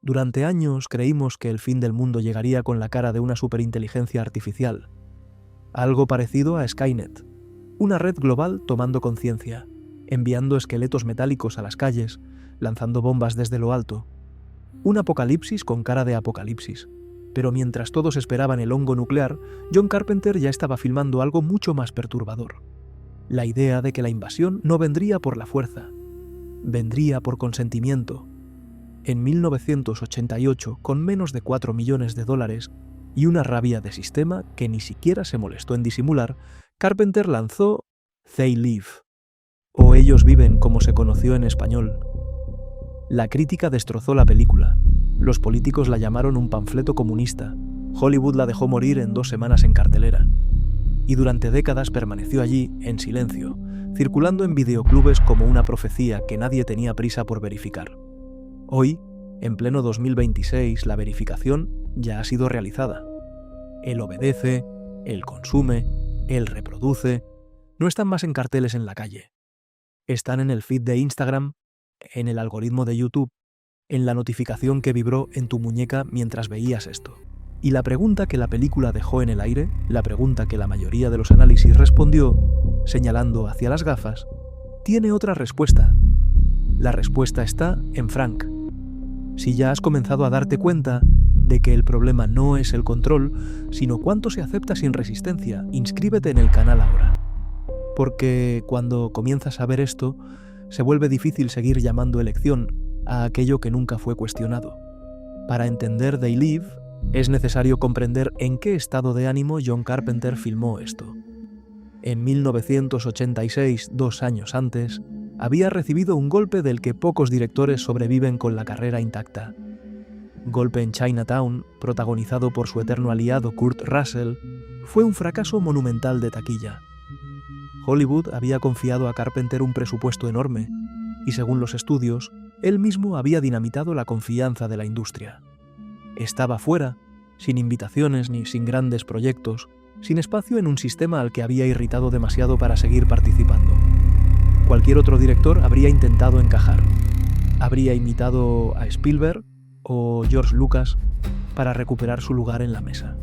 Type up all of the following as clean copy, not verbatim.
Durante años creímos que el fin del mundo llegaría con la cara de una superinteligencia artificial, algo parecido a Skynet, una red global tomando conciencia, enviando esqueletos metálicos a las calles, lanzando bombas desde lo alto. Un apocalipsis con cara de apocalipsis. Pero mientras todos esperaban el hongo nuclear, John Carpenter ya estaba filmando algo mucho más perturbador. La idea de que la invasión no vendría por la fuerza, vendría por consentimiento. En 1988, con menos de $4 millones y una rabia de sistema que ni siquiera se molestó en disimular, Carpenter lanzó They Live, o Ellos Viven, como se conoció en español. La crítica destrozó la película. Los políticos la llamaron un panfleto comunista. Hollywood la dejó morir en 2 semanas en cartelera. Y durante décadas permaneció allí, en silencio, circulando en videoclubes como una profecía que nadie tenía prisa por verificar. Hoy, en pleno 2026, la verificación ya ha sido realizada. Él obedece, él consume, él reproduce. No están más en carteles en la calle. Están en el feed de Instagram, en el algoritmo de YouTube, en la notificación que vibró en tu muñeca mientras veías esto. Y la pregunta que la película dejó en el aire, la pregunta que la mayoría de los análisis respondió, señalando hacia las gafas, tiene otra respuesta. La respuesta está en Frank. Si ya has comenzado a darte cuenta de que el problema no es el control, sino cuánto se acepta sin resistencia, inscríbete en el canal ahora. Porque cuando comienzas a ver esto, se vuelve difícil seguir llamando elección a aquello que nunca fue cuestionado. Para entender They Live, es necesario comprender en qué estado de ánimo John Carpenter filmó esto. En 1986, 2 años antes, había recibido un golpe del que pocos directores sobreviven con la carrera intacta. Golpe en Chinatown, protagonizado por su eterno aliado Kurt Russell, fue un fracaso monumental de taquilla. Hollywood había confiado a Carpenter un presupuesto enorme, y según los estudios, él mismo había dinamitado la confianza de la industria. Estaba fuera, sin invitaciones ni sin grandes proyectos, sin espacio en un sistema al que había irritado demasiado para seguir participando. Cualquier otro director habría intentado encajar. Habría imitado a Spielberg o George Lucas para recuperar su lugar en la mesa.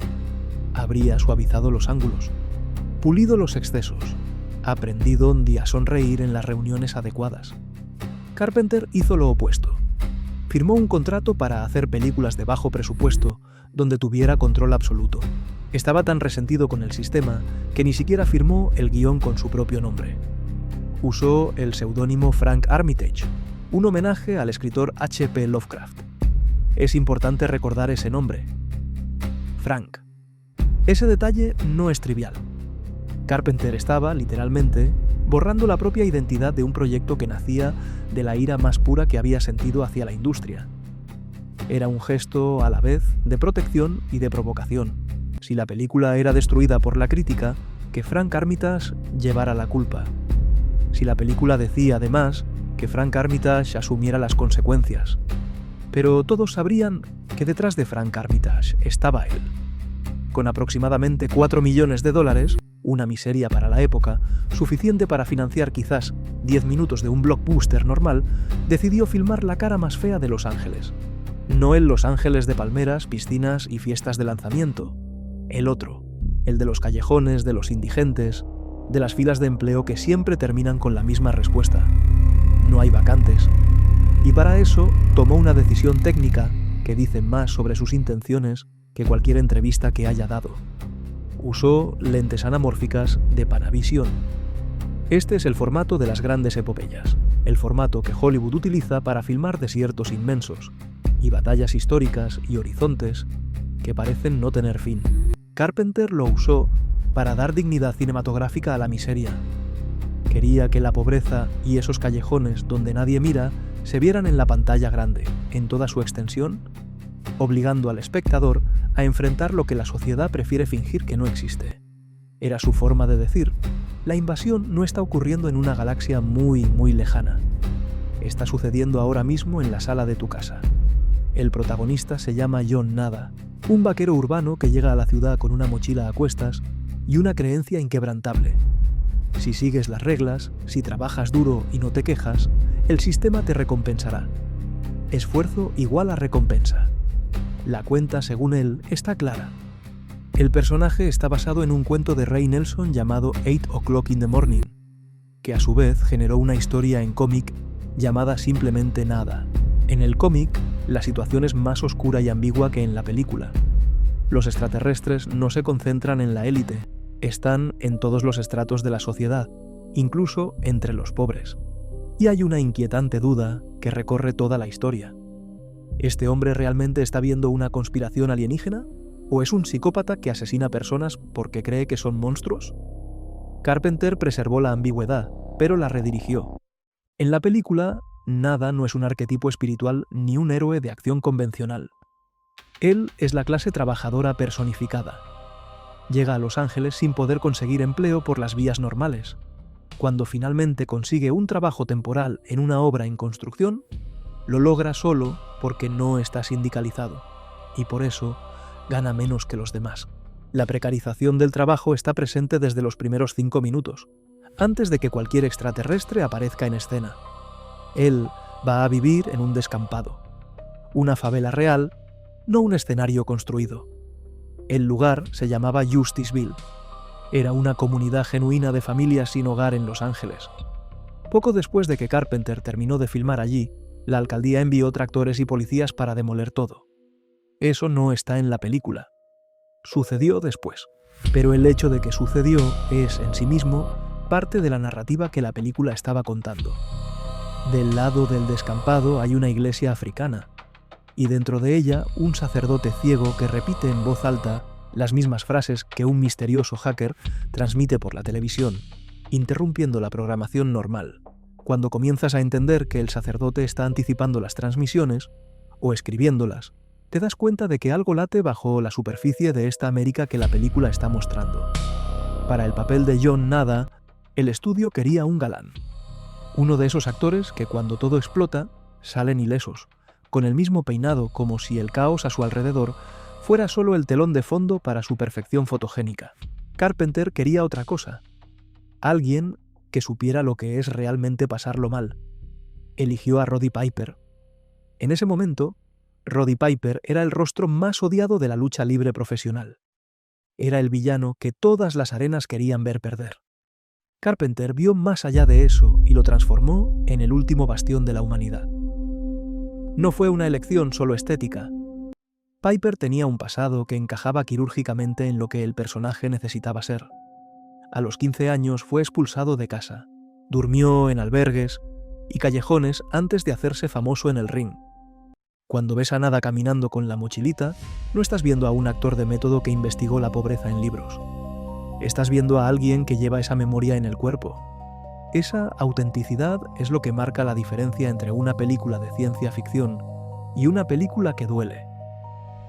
Habría suavizado los ángulos, pulido los excesos, aprendido a sonreír en las reuniones adecuadas. Carpenter hizo lo opuesto. Firmó un contrato para hacer películas de bajo presupuesto, donde tuviera control absoluto. Estaba tan resentido con el sistema que ni siquiera firmó el guión con su propio nombre. Usó el seudónimo Frank Armitage, un homenaje al escritor H.P. Lovecraft. Es importante recordar ese nombre, Frank. Ese detalle no es trivial. Carpenter estaba, literalmente, borrando la propia identidad de un proyecto que nacía de la ira más pura que había sentido hacia la industria. Era un gesto, a la vez, de protección y de provocación. Si la película era destruida por la crítica, que Frank Armitage llevara la culpa. Si la película decía, además, que Frank Armitage asumiera las consecuencias. Pero todos sabrían que detrás de Frank Armitage estaba él. Con aproximadamente $4 millones, una miseria para la época, suficiente para financiar quizás 10 minutos de un blockbuster normal, decidió filmar la cara más fea de Los Ángeles. No el Los Ángeles de palmeras, piscinas y fiestas de lanzamiento. El otro, el de los callejones, de los indigentes, de las filas de empleo que siempre terminan con la misma respuesta. No hay vacantes. Y para eso tomó una decisión técnica que dice más sobre sus intenciones que cualquier entrevista que haya dado. Usó lentes anamórficas de Panavision. Este es el formato de las grandes epopeyas, el formato que Hollywood utiliza para filmar desiertos inmensos y batallas históricas y horizontes que parecen no tener fin. Carpenter lo usó para dar dignidad cinematográfica a la miseria. Quería que la pobreza y esos callejones donde nadie mira se vieran en la pantalla grande, en toda su extensión, obligando al espectador a enfrentar lo que la sociedad prefiere fingir que no existe. Era su forma de decir, la invasión no está ocurriendo en una galaxia muy, muy lejana. Está sucediendo ahora mismo en la sala de tu casa. El protagonista se llama John Nada, un vaquero urbano que llega a la ciudad con una mochila a cuestas y una creencia inquebrantable. Si sigues las reglas, si trabajas duro y no te quejas, el sistema te recompensará. esfuerzo igual a recompensa. La cuenta, según él, está clara. El personaje está basado en un cuento de Ray Nelson llamado 8 O'Clock in the Morning, que a su vez generó una historia en cómic llamada simplemente Nada. En el cómic, la situación es más oscura y ambigua que en la película. Los extraterrestres no se concentran en la élite, están en todos los estratos de la sociedad, incluso entre los pobres. Y hay una inquietante duda que recorre toda la historia. ¿Este hombre realmente está viendo una conspiración alienígena? ¿O es un psicópata que asesina personas porque cree que son monstruos? Carpenter preservó la ambigüedad, pero la redirigió. En la película, Nada no es un arquetipo espiritual ni un héroe de acción convencional. Él es la clase trabajadora personificada. Llega a Los Ángeles sin poder conseguir empleo por las vías normales. Cuando finalmente consigue un trabajo temporal en una obra en construcción, lo logra solo porque no está sindicalizado, y por eso gana menos que los demás. La precarización del trabajo está presente desde los primeros 5 minutos, antes de que cualquier extraterrestre aparezca en escena. Él va a vivir en un descampado, una favela real, no un escenario construido. El lugar se llamaba Justiceville. Era una comunidad genuina de familias sin hogar en Los Ángeles. Poco después de que Carpenter terminó de filmar allí, la alcaldía envió tractores y policías para demoler todo. Eso no está en la película. Sucedió después. Pero el hecho de que sucedió es, en sí mismo, parte de la narrativa que la película estaba contando. Del lado del descampado hay una iglesia africana, y dentro de ella un sacerdote ciego que repite en voz alta las mismas frases que un misterioso hacker transmite por la televisión, interrumpiendo la programación normal. Cuando comienzas a entender que el sacerdote está anticipando las transmisiones, o escribiéndolas, te das cuenta de que algo late bajo la superficie de esta América que la película está mostrando. Para el papel de John Nada, el estudio quería un galán. Uno de esos actores que cuando todo explota, salen ilesos, con el mismo peinado como si el caos a su alrededor fuera solo el telón de fondo para su perfección fotogénica. Carpenter quería otra cosa. Alguien que supiera lo que es realmente pasarlo mal. Eligió a Roddy Piper. En ese momento, Roddy Piper era el rostro más odiado de la lucha libre profesional. Era el villano que todas las arenas querían ver perder. Carpenter vio más allá de eso y lo transformó en el último bastión de la humanidad. No fue una elección solo estética. Piper tenía un pasado que encajaba quirúrgicamente en lo que el personaje necesitaba ser. A los 15 años fue expulsado de casa, durmió en albergues y callejones antes de hacerse famoso en el ring. Cuando ves a Nada caminando con la mochilita, no estás viendo a un actor de método que investigó la pobreza en libros. Estás viendo a alguien que lleva esa memoria en el cuerpo. Esa autenticidad es lo que marca la diferencia entre una película de ciencia ficción y una película que duele.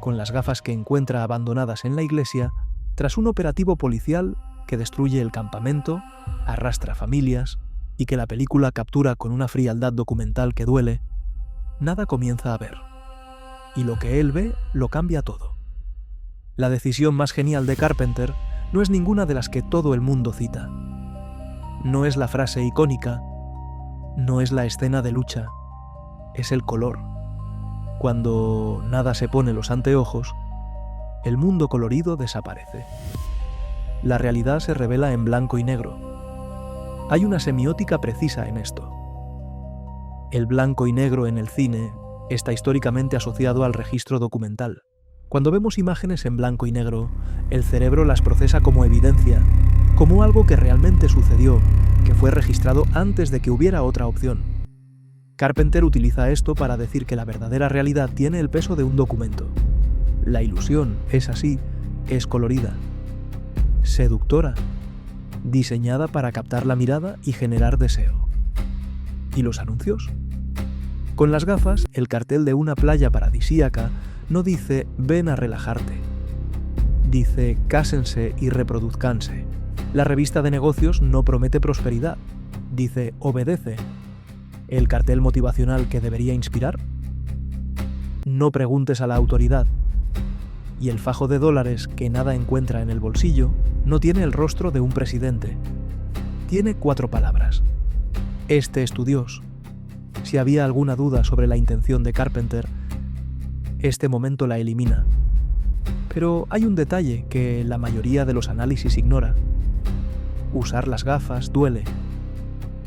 Con las gafas que encuentra abandonadas en la iglesia, tras un operativo policial que destruye el campamento, arrastra familias y que la película captura con una frialdad documental que duele, Nada comienza a ver. Y lo que él ve lo cambia todo. La decisión más genial de Carpenter no es ninguna de las que todo el mundo cita. No es la frase icónica, no es la escena de lucha, es el color. Cuando Nada se pone los anteojos, el mundo colorido desaparece. La realidad se revela en blanco y negro. Hay una semiótica precisa en esto. El blanco y negro en el cine está históricamente asociado al registro documental. Cuando vemos imágenes en blanco y negro, el cerebro las procesa como evidencia, como algo que realmente sucedió, que fue registrado antes de que hubiera otra opción. Carpenter utiliza esto para decir que la verdadera realidad tiene el peso de un documento. La ilusión es así, es colorida, seductora, diseñada para captar la mirada y generar deseo. ¿Y los anuncios? Con las gafas, el cartel de una playa paradisíaca no dice «ven a relajarte». Dice «cásense y reproduzcanse». La revista de negocios no promete prosperidad. Dice «obedece». ¿El cartel motivacional que debería inspirar? No preguntes a la autoridad. Y el fajo de dólares que Nada encuentra en el bolsillo no tiene el rostro de un presidente. Tiene 4 palabras. Este es tu Dios. Si había alguna duda sobre la intención de Carpenter, este momento la elimina. Pero hay un detalle que la mayoría de los análisis ignora. Usar las gafas duele.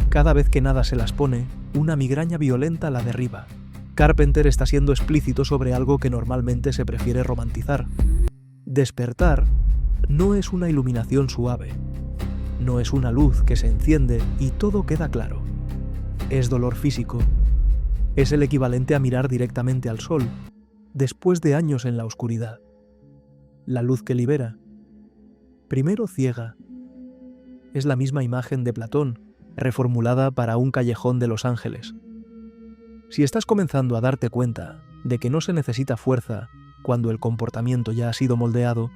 Cada vez que nada se las pone, una migraña violenta la derriba. Carpenter está siendo explícito sobre algo que normalmente se prefiere romantizar. Despertar no es una iluminación suave. No es una luz que se enciende y todo queda claro. Es dolor físico. Es el equivalente a mirar directamente al sol, después de años en la oscuridad. La luz que libera, primero ciega. Es la misma imagen de Platón, reformulada para un callejón de Los Ángeles. Si estás comenzando a darte cuenta de que no se necesita fuerza cuando el comportamiento ya ha sido moldeado,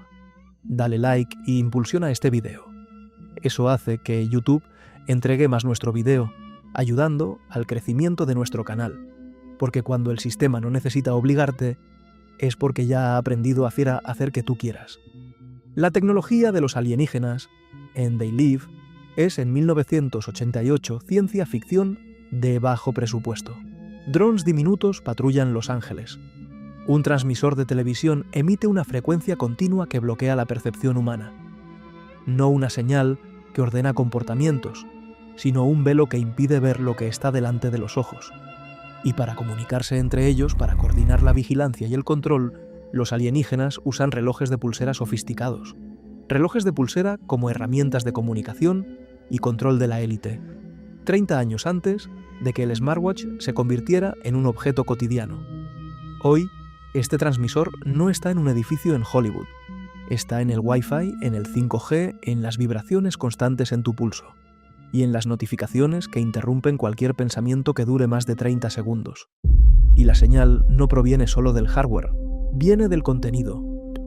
dale like y impulsiona este video. Eso hace que YouTube entregue más nuestro video, ayudando al crecimiento de nuestro canal, porque cuando el sistema no necesita obligarte, es porque ya ha aprendido a hacer que tú quieras. La tecnología de los alienígenas en They Live es en 1988 ciencia ficción de bajo presupuesto. Drones diminutos patrullan Los Ángeles. Un transmisor de televisión emite una frecuencia continua que bloquea la percepción humana. No una señal que ordena comportamientos, sino un velo que impide ver lo que está delante de los ojos. Y para comunicarse entre ellos, para coordinar la vigilancia y el control, los alienígenas usan relojes de pulsera sofisticados. Relojes de pulsera como herramientas de comunicación y control de la élite. 30 años antes de que el smartwatch se convirtiera en un objeto cotidiano. Hoy, este transmisor no está en un edificio en Hollywood. Está en el Wi-Fi, en el 5G, en las vibraciones constantes en tu pulso y en las notificaciones que interrumpen cualquier pensamiento que dure más de 30 segundos. Y la señal no proviene solo del hardware, viene del contenido.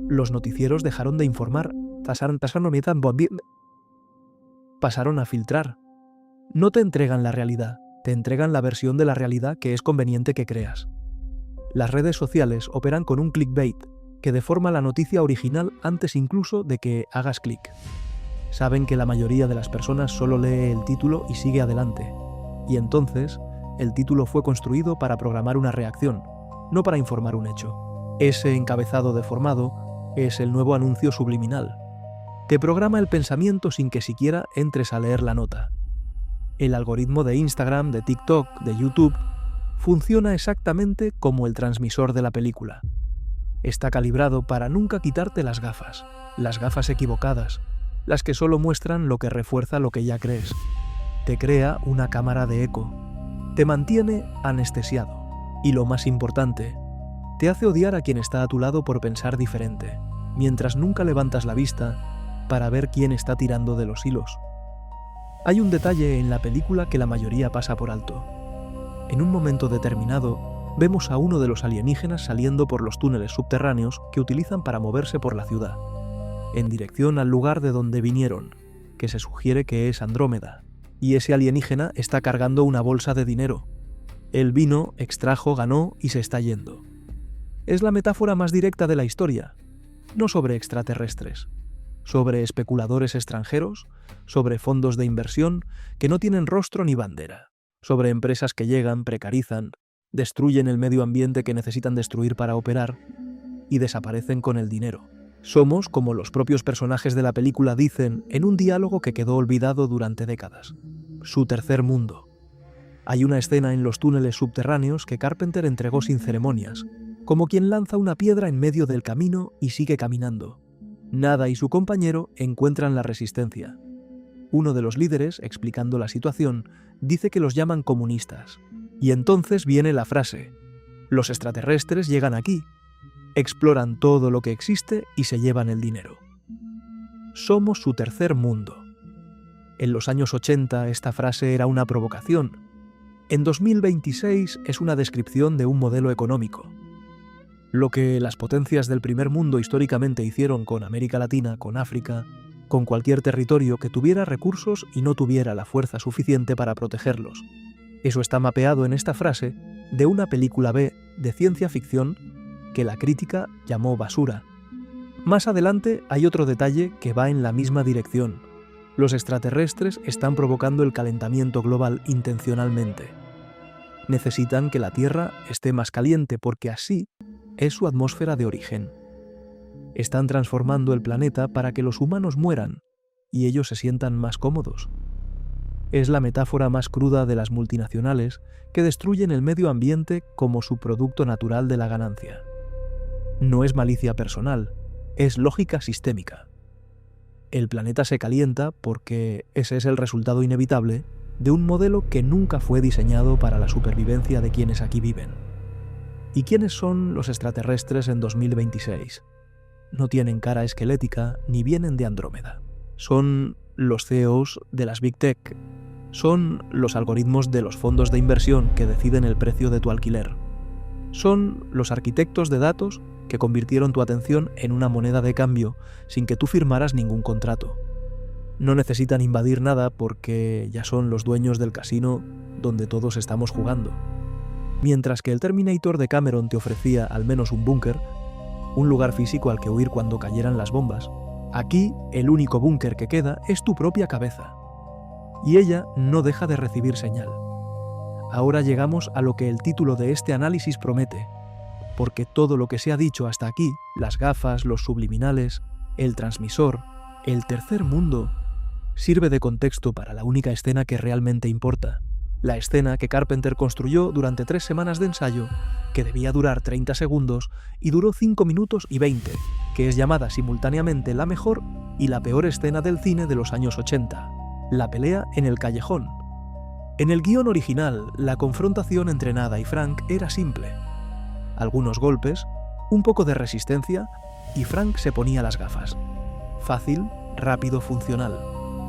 Los noticieros dejaron de informar, pasaron a filtrar. No te entregan la realidad, te entregan la versión de la realidad que es conveniente que creas. Las redes sociales operan con un clickbait que deforma la noticia original antes incluso de que hagas clic. Saben que la mayoría de las personas solo lee el título y sigue adelante. Y entonces, el título fue construido para programar una reacción, no para informar un hecho. Ese encabezado deformado es el nuevo anuncio subliminal. Te programa el pensamiento sin que siquiera entres a leer la nota. El algoritmo de Instagram, de TikTok, de YouTube, funciona exactamente como el transmisor de la película. Está calibrado para nunca quitarte las gafas equivocadas, las que solo muestran lo que refuerza lo que ya crees. Te crea una cámara de eco. Te mantiene anestesiado. Y lo más importante, te hace odiar a quien está a tu lado por pensar diferente, mientras nunca levantas la vista para ver quién está tirando de los hilos. Hay un detalle en la película que la mayoría pasa por alto. En un momento determinado, vemos a uno de los alienígenas saliendo por los túneles subterráneos que utilizan para moverse por la ciudad, en dirección al lugar de donde vinieron, que se sugiere que es Andrómeda, y ese alienígena está cargando una bolsa de dinero. Él vino, extrajo, ganó y se está yendo. Es la metáfora más directa de la historia, no sobre extraterrestres, sobre especuladores extranjeros, sobre fondos de inversión que no tienen rostro ni bandera, sobre empresas que llegan, precarizan, destruyen el medio ambiente que necesitan destruir para operar y desaparecen con el dinero. Somos, como los propios personajes de la película dicen en un diálogo que quedó olvidado durante décadas, su tercer mundo. Hay una escena en los túneles subterráneos que Carpenter entregó sin ceremonias, como quien lanza una piedra en medio del camino y sigue caminando. Nada y su compañero encuentran la resistencia. Uno de los líderes, explicando la situación, dice que los llaman comunistas. Y entonces viene la frase: los extraterrestres llegan aquí, exploran todo lo que existe y se llevan el dinero. Somos su tercer mundo. En los años 80 esta frase era una provocación. En 2026 es una descripción de un modelo económico. Lo que las potencias del primer mundo históricamente hicieron con América Latina, con África, con cualquier territorio que tuviera recursos y no tuviera la fuerza suficiente para protegerlos. Eso está mapeado en esta frase de una película B de ciencia ficción que la crítica llamó basura. Más adelante hay otro detalle que va en la misma dirección. Los extraterrestres están provocando el calentamiento global intencionalmente. Necesitan que la Tierra esté más caliente porque así es su atmósfera de origen. Están transformando el planeta para que los humanos mueran y ellos se sientan más cómodos. Es la metáfora más cruda de las multinacionales que destruyen el medio ambiente como su producto natural de la ganancia. No es malicia personal, es lógica sistémica. El planeta se calienta porque ese es el resultado inevitable de un modelo que nunca fue diseñado para la supervivencia de quienes aquí viven. ¿Y quiénes son los extraterrestres en 2026? No tienen cara esquelética ni vienen de Andrómeda. Son los CEOs de las Big Tech. Son los algoritmos de los fondos de inversión que deciden el precio de tu alquiler. Son los arquitectos de datos que convirtieron tu atención en una moneda de cambio sin que tú firmaras ningún contrato. No necesitan invadir nada porque ya son los dueños del casino donde todos estamos jugando. Mientras que el Terminator de Cameron te ofrecía al menos un búnker, un lugar físico al que huir cuando cayeran las bombas, aquí el único búnker que queda es tu propia cabeza. Y ella no deja de recibir señal. Ahora llegamos a lo que el título de este análisis promete, porque todo lo que se ha dicho hasta aquí, las gafas, los subliminales, el transmisor, el tercer mundo, sirve de contexto para la única escena que realmente importa, la escena que Carpenter construyó durante 3 semanas de ensayo, que debía durar 30 segundos y duró 5 minutos y 20, que es llamada simultáneamente la mejor y la peor escena del cine de los años 80, la pelea en el callejón. En el guión original, la confrontación entre Nada y Frank era simple. Algunos golpes, un poco de resistencia y Frank se ponía las gafas. Fácil, rápido, funcional.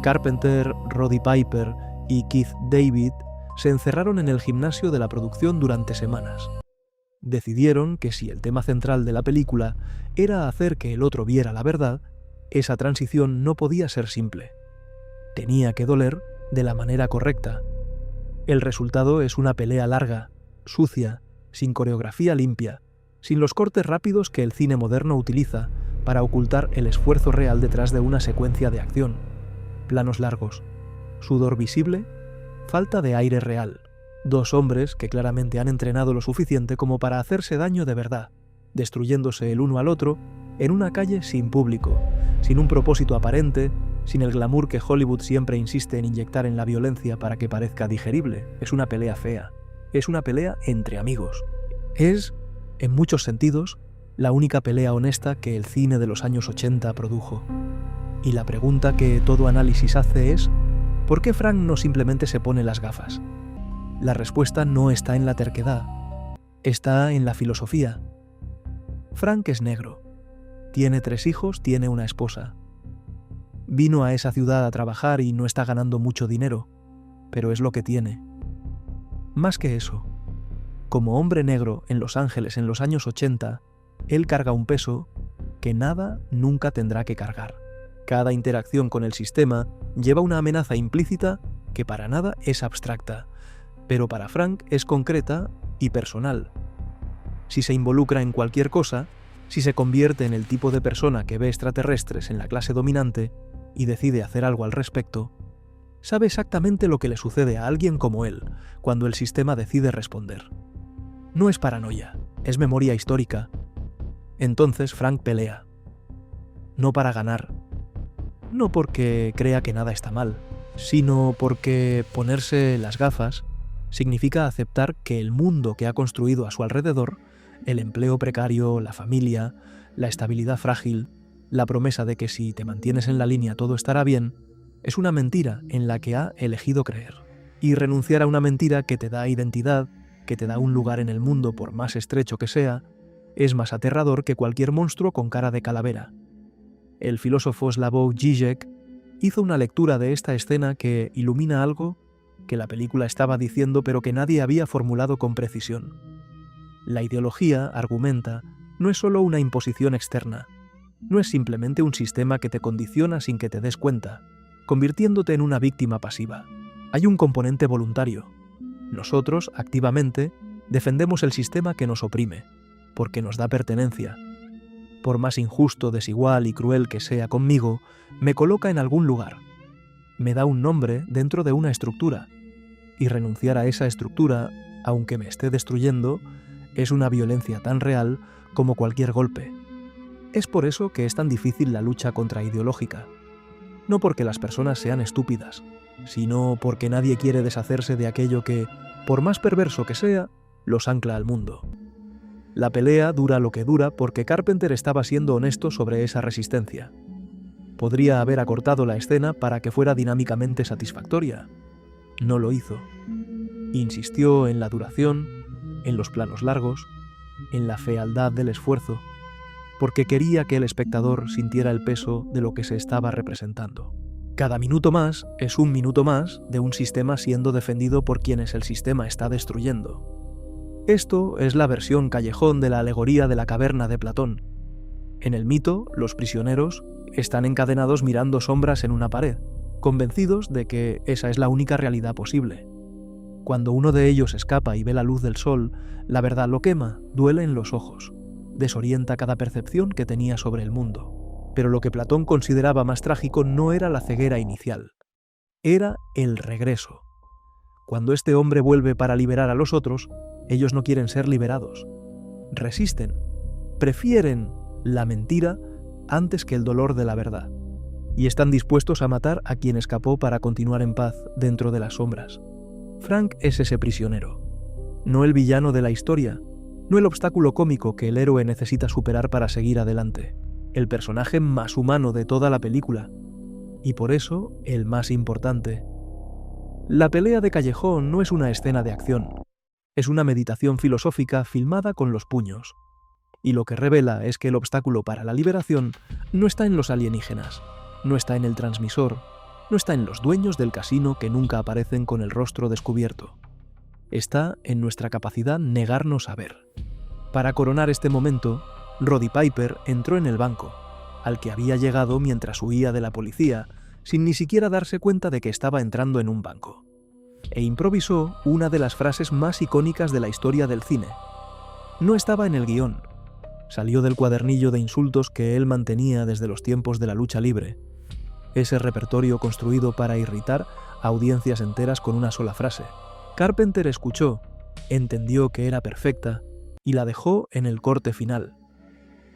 Carpenter, Roddy Piper y Keith David se encerraron en el gimnasio de la producción durante semanas. Decidieron que si el tema central de la película era hacer que el otro viera la verdad, esa transición no podía ser simple. Tenía que doler de la manera correcta. El resultado es una pelea larga, sucia, sin coreografía limpia, sin los cortes rápidos que el cine moderno utiliza para ocultar el esfuerzo real detrás de una secuencia de acción. Planos largos, sudor visible, falta de aire real. 2 hombres que claramente han entrenado lo suficiente como para hacerse daño de verdad, destruyéndose el uno al otro en una calle sin público, sin un propósito aparente, sin el glamour que Hollywood siempre insiste en inyectar en la violencia para que parezca digerible. Es una pelea fea. Es una pelea entre amigos. Es, en muchos sentidos, la única pelea honesta que el cine de los años 80 produjo. Y la pregunta que todo análisis hace es, ¿por qué Frank no simplemente se pone las gafas? La respuesta no está en la terquedad, está en la filosofía. Frank es negro. Tiene 3 hijos, tiene una esposa. Vino a esa ciudad a trabajar y no está ganando mucho dinero, pero es lo que tiene. Más que eso, como hombre negro en Los Ángeles en los años 80, él carga un peso que nada nunca tendrá que cargar. Cada interacción con el sistema lleva una amenaza implícita que para nada es abstracta, pero para Frank es concreta y personal. Si se involucra en cualquier cosa, si se convierte en el tipo de persona que ve extraterrestres en la clase dominante y decide hacer algo al respecto, sabe exactamente lo que le sucede a alguien como él cuando el sistema decide responder. No es paranoia, es memoria histórica. Entonces Frank pelea. No para ganar. No porque crea que nada está mal, sino porque ponerse las gafas significa aceptar que el mundo que ha construido a su alrededor, el empleo precario, la familia, la estabilidad frágil, la promesa de que si te mantienes en la línea todo estará bien, es una mentira en la que ha elegido creer. Y renunciar a una mentira que te da identidad, que te da un lugar en el mundo por más estrecho que sea, es más aterrador que cualquier monstruo con cara de calavera. El filósofo Slavoj Žižek hizo una lectura de esta escena que ilumina algo que la película estaba diciendo pero que nadie había formulado con precisión. La ideología, argumenta, no es solo una imposición externa, no es simplemente un sistema que te condiciona sin que te des cuenta, convirtiéndote en una víctima pasiva. Hay un componente voluntario. Nosotros, activamente, defendemos el sistema que nos oprime, porque nos da pertenencia. Por más injusto, desigual y cruel que sea conmigo, me coloca en algún lugar. Me da un nombre dentro de una estructura, y renunciar a esa estructura aunque me esté destruyendo, es una violencia tan real como cualquier golpe. Es por eso que es tan difícil la lucha contraideológica. No porque las personas sean estúpidas, sino porque nadie quiere deshacerse de aquello que, por más perverso que sea, los ancla al mundo. La pelea dura lo que dura porque Carpenter estaba siendo honesto sobre esa resistencia. Podría haber acortado la escena para que fuera dinámicamente satisfactoria. No lo hizo. Insistió en la duración, en los planos largos, en la fealdad del esfuerzo, porque quería que el espectador sintiera el peso de lo que se estaba representando. Cada minuto más es un minuto más de un sistema siendo defendido por quienes el sistema está destruyendo. Esto es la versión callejón de la alegoría de la caverna de Platón. En el mito, los prisioneros están encadenados mirando sombras en una pared, convencidos de que esa es la única realidad posible. Cuando uno de ellos escapa y ve la luz del sol, la verdad lo quema, duele en los ojos, desorienta cada percepción que tenía sobre el mundo. Pero lo que Platón consideraba más trágico no era la ceguera inicial, era el regreso. Cuando este hombre vuelve para liberar a los otros, ellos no quieren ser liberados. Resisten, prefieren la mentira antes que el dolor de la verdad, y están dispuestos a matar a quien escapó para continuar en paz dentro de las sombras. Frank es ese prisionero, no el villano de la historia, no el obstáculo cómico que el héroe necesita superar para seguir adelante, el personaje más humano de toda la película, y por eso el más importante. La pelea de callejón no es una escena de acción, es una meditación filosófica filmada con los puños. Y lo que revela es que el obstáculo para la liberación no está en los alienígenas, no está en el transmisor, no está en los dueños del casino que nunca aparecen con el rostro descubierto. Está en nuestra capacidad negarnos a ver. Para coronar este momento, Roddy Piper entró en el banco, al que había llegado mientras huía de la policía, sin ni siquiera darse cuenta de que estaba entrando en un banco. E improvisó una de las frases más icónicas de la historia del cine. No estaba en el guión. Salió del cuadernillo de insultos que él mantenía desde los tiempos de la lucha libre. Ese repertorio construido para irritar a audiencias enteras con una sola frase. Carpenter escuchó, entendió que era perfecta y la dejó en el corte final.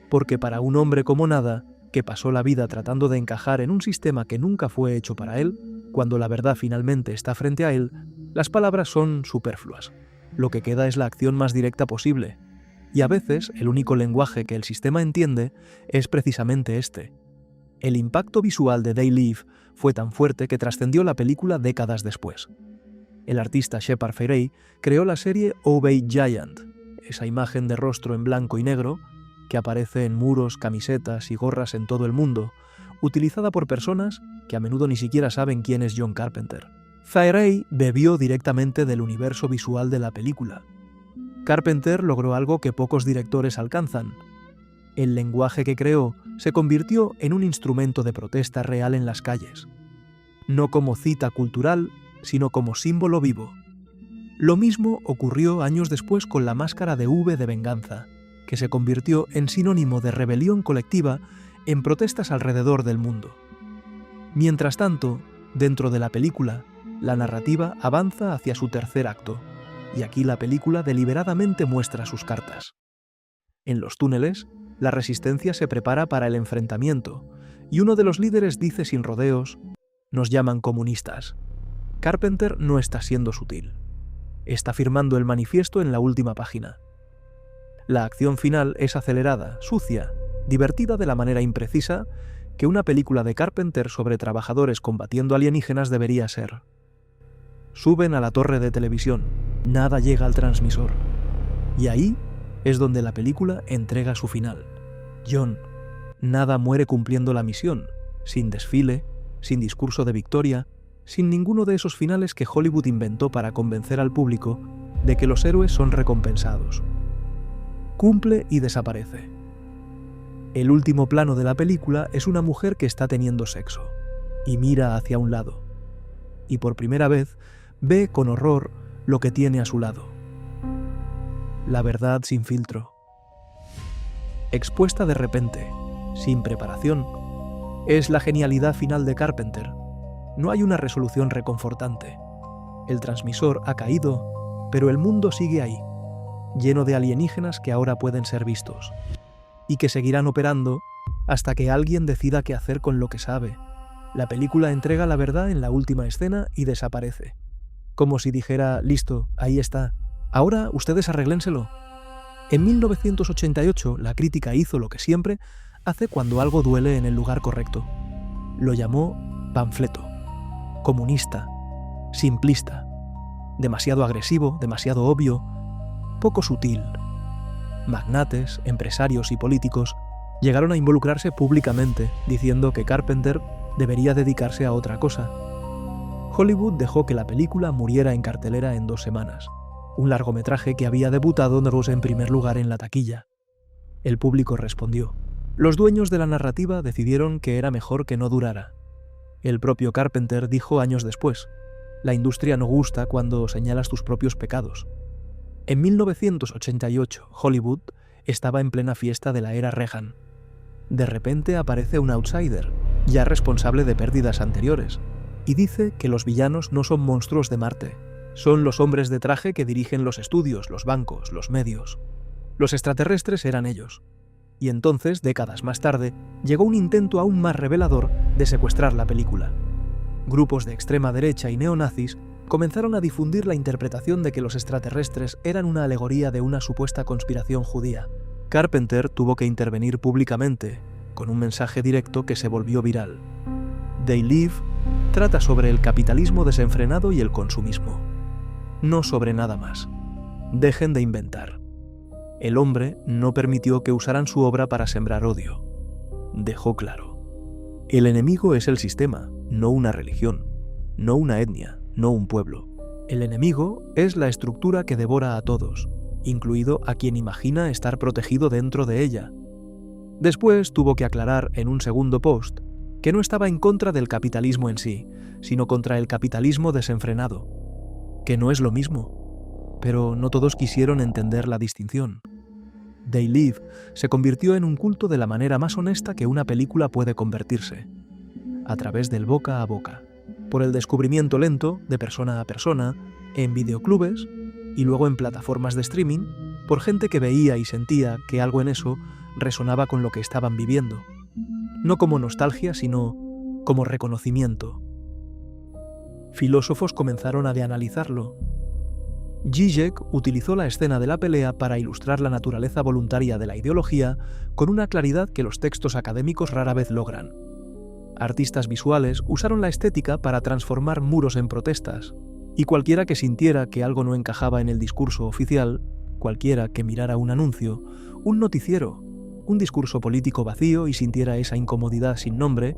Porque para un hombre como Nada, que pasó la vida tratando de encajar en un sistema que nunca fue hecho para él, cuando la verdad finalmente está frente a él, las palabras son superfluas. Lo que queda es la acción más directa posible. Y a veces el único lenguaje que el sistema entiende es precisamente este. El impacto visual de They Live fue tan fuerte que trascendió la película décadas después. El artista Shepard Fairey creó la serie Obey Giant, esa imagen de rostro en blanco y negro que aparece en muros, camisetas y gorras en todo el mundo, utilizada por personas que a menudo ni siquiera saben quién es John Carpenter. Fairey bebió directamente del universo visual de la película. Carpenter logró algo que pocos directores alcanzan. El lenguaje que creó se convirtió en un instrumento de protesta real en las calles. No como cita cultural, sino como símbolo vivo. Lo mismo ocurrió años después con la máscara de V de venganza, que se convirtió en sinónimo de rebelión colectiva en protestas alrededor del mundo. Mientras tanto, dentro de la película, la narrativa avanza hacia su tercer acto, y aquí la película deliberadamente muestra sus cartas. En los túneles, la resistencia se prepara para el enfrentamiento, y uno de los líderes dice sin rodeos: «Nos llaman comunistas». Carpenter no está siendo sutil. Está firmando el manifiesto en la última página. La acción final es acelerada, sucia, divertida de la manera imprecisa que una película de Carpenter sobre trabajadores combatiendo alienígenas debería ser. Suben a la torre de televisión, Nada llega al transmisor. Y ahí es donde la película entrega su final. John, Nada muere cumpliendo la misión, sin desfile, sin discurso de victoria, sin ninguno de esos finales que Hollywood inventó para convencer al público de que los héroes son recompensados. Cumple y desaparece. El último plano de la película es una mujer que está teniendo sexo, y mira hacia un lado. Y por primera vez ve con horror lo que tiene a su lado. La verdad sin filtro. Expuesta de repente, sin preparación, es la genialidad final de Carpenter. No hay una resolución reconfortante. El transmisor ha caído Pero el mundo sigue ahí, lleno de alienígenas que ahora pueden ser vistos, y que seguirán operando hasta que alguien decida qué hacer con lo que sabe. La película entrega la verdad en la última escena y desaparece. Como si dijera, listo, ahí está, ahora ustedes arréglénselo. En 1988, la crítica hizo lo que siempre hace cuando algo duele en el lugar correcto. Lo llamó panfleto, comunista, simplista, demasiado agresivo, demasiado obvio, poco sutil. Magnates, empresarios y políticos llegaron a involucrarse públicamente diciendo que Carpenter debería dedicarse a otra cosa. Hollywood dejó que la película muriera en cartelera en 2 semanas, un largometraje que había debutado en primer lugar en la taquilla. El público respondió. Los dueños de la narrativa decidieron que era mejor que no durara. El propio Carpenter dijo años después, la industria no gusta cuando señalas tus propios pecados. En 1988, Hollywood estaba en plena fiesta de la era Reagan. De repente aparece un outsider, ya responsable de pérdidas anteriores, y dice que los villanos no son monstruos de Marte, son los hombres de traje que dirigen los estudios, los bancos, los medios. Los extraterrestres eran ellos. Y entonces, décadas más tarde, llegó un intento aún más revelador de secuestrar la película. Grupos de extrema derecha y neonazis comenzaron a difundir la interpretación de que los extraterrestres eran una alegoría de una supuesta conspiración judía. Carpenter tuvo que intervenir públicamente, con un mensaje directo que se volvió viral. They Live trata sobre el capitalismo desenfrenado y el consumismo. No sobre nada más. Dejen de inventar. El hombre no permitió que usaran su obra para sembrar odio. Dejó claro. El enemigo es el sistema, no una religión, no una etnia, no un pueblo. El enemigo es la estructura que devora a todos, incluido a quien imagina estar protegido dentro de ella. Después tuvo que aclarar en un segundo post que no estaba en contra del capitalismo en sí, sino contra el capitalismo desenfrenado, que no es lo mismo. Pero no todos quisieron entender la distinción. They Live se convirtió en un culto de la manera más honesta que una película puede convertirse, a través del boca a boca, por el descubrimiento lento, de persona a persona, en videoclubes y luego en plataformas de streaming, por gente que veía y sentía que algo en eso resonaba con lo que estaban viviendo, no como nostalgia, sino como reconocimiento. Filósofos comenzaron a analizarlo. Zizek utilizó la escena de la pelea para ilustrar la naturaleza voluntaria de la ideología con una claridad que los textos académicos rara vez logran. Artistas visuales usaron la estética para transformar muros en protestas, y cualquiera que sintiera que algo no encajaba en el discurso oficial, cualquiera que mirara un anuncio, un noticiero, un discurso político vacío y sintiera esa incomodidad sin nombre,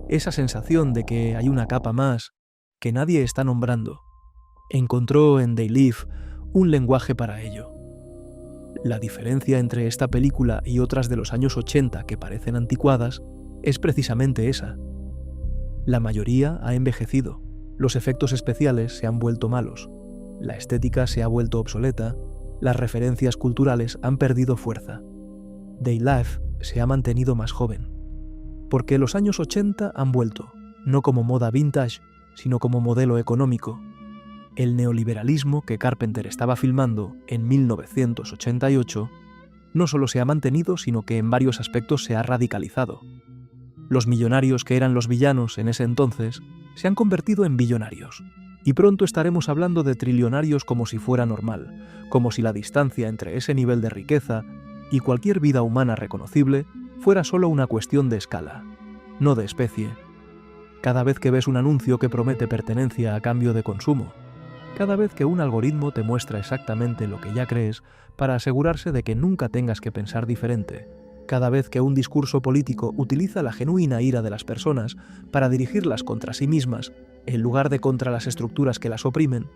esa sensación de que hay una capa más que nadie está nombrando, encontró en They Live un lenguaje para ello. La diferencia entre esta película y otras de los años 80 que parecen anticuadas es precisamente esa. La mayoría ha envejecido, los efectos especiales se han vuelto malos, la estética se ha vuelto obsoleta, las referencias culturales han perdido fuerza. They Live se ha mantenido más joven, porque los años 80 han vuelto, no como moda vintage, sino como modelo económico. El neoliberalismo que Carpenter estaba filmando en 1988 no solo se ha mantenido, sino que en varios aspectos se ha radicalizado. Los millonarios que eran los villanos en ese entonces se han convertido en billonarios, y pronto estaremos hablando de trillonarios como si fuera normal, como si la distancia entre ese nivel de riqueza y cualquier vida humana reconocible fuera solo una cuestión de escala, no de especie. Cada vez que ves un anuncio que promete pertenencia a cambio de consumo, cada vez que un algoritmo te muestra exactamente lo que ya crees para asegurarse de que nunca tengas que pensar diferente, cada vez que un discurso político utiliza la genuina ira de las personas para dirigirlas contra sí mismas en lugar de contra las estructuras que las oprimen,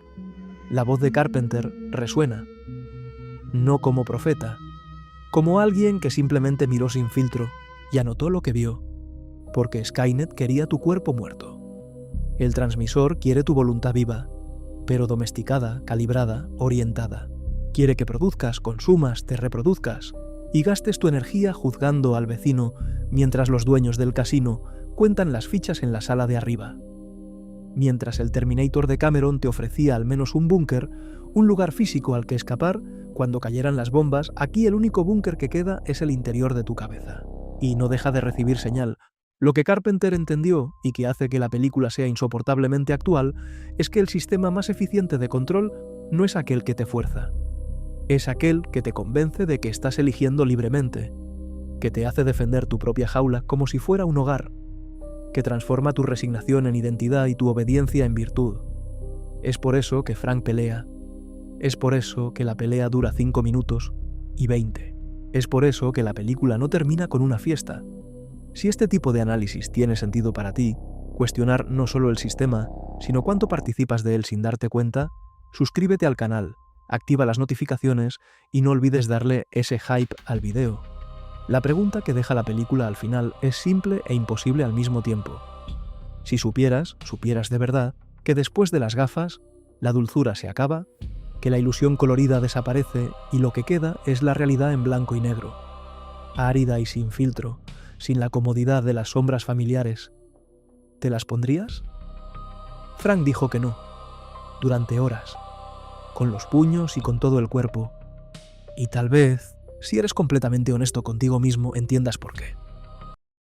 la voz de Carpenter resuena, no como profeta, como alguien que simplemente miró sin filtro y anotó lo que vio, porque Skynet quería tu cuerpo muerto. El transmisor quiere tu voluntad viva, pero domesticada, calibrada, orientada. Quiere que produzcas, consumas, te reproduzcas y gastes tu energía juzgando al vecino mientras los dueños del casino cuentan las fichas en la sala de arriba. Mientras el Terminator de Cameron te ofrecía al menos un búnker, Un lugar físico al que escapar cuando cayeran las bombas. Aquí el único búnker que queda es el interior de tu cabeza. Y no deja de recibir señal. Lo que Carpenter entendió, y que hace que la película sea insoportablemente actual, es que el sistema más eficiente de control no es aquel que te fuerza. Es aquel que te convence de que estás eligiendo libremente, que te hace defender tu propia jaula como si fuera un hogar, que transforma tu resignación en identidad y tu obediencia en virtud. Es por eso que Frank pelea. Es por eso que la pelea dura 5 minutos y 20. Es por eso que la película no termina con una fiesta. Si este tipo de análisis tiene sentido para ti, cuestionar no solo el sistema, sino cuánto participas de él sin darte cuenta, suscríbete al canal, activa las notificaciones y no olvides darle ese hype al video. La pregunta que deja la película al final es simple e imposible al mismo tiempo. Si supieras de verdad, que después de las gafas, la dulzura se acaba, que la ilusión colorida desaparece y lo que queda es la realidad en blanco y negro, árida y sin filtro, sin la comodidad de las sombras familiares, ¿te las pondrías? Frank dijo que no, durante horas, con los puños y con todo el cuerpo. Y tal vez, si eres completamente honesto contigo mismo, entiendas por qué.